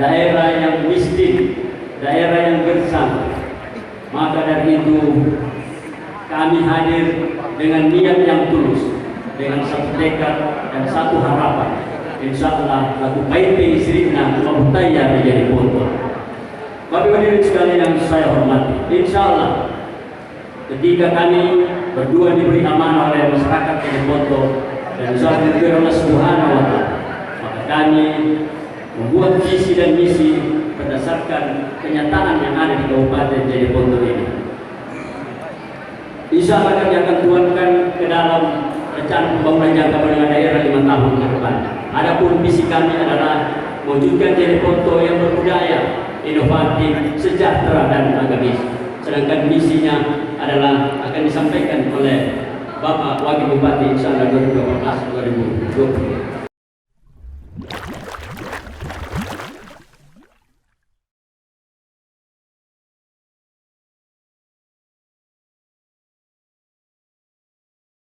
daerah yang miskin, daerah yang gersang. Maka dari itu kami hadir dengan niat yang tulus, dengan satu tekad dan satu harapan. Insya Allah lagu baik istrinya membutaya menjadi foto. Bapak hadirin sekalian yang saya hormati, insya Allah ketika kami berdua diberi amanah oleh masyarakat menjadi foto dan insya Allah diberi Allah Subhanahu wa Ta'ala, maka kami membuat visi dan misi berdasarkan kenyataan yang ada di Kabupaten Jeneponto ini. Insya Allah kami akan tuangkan ke dalam rencana pembangunan jangka menengah daerah 5 tahun ke depan. Adapun visi kami adalah mewujudkan Jeneponto yang berbudaya, inovatif, sejahtera dan agamis. Sedangkan misinya adalah akan disampaikan oleh Bapak Wakil Bupati insya Allah 2018-2020.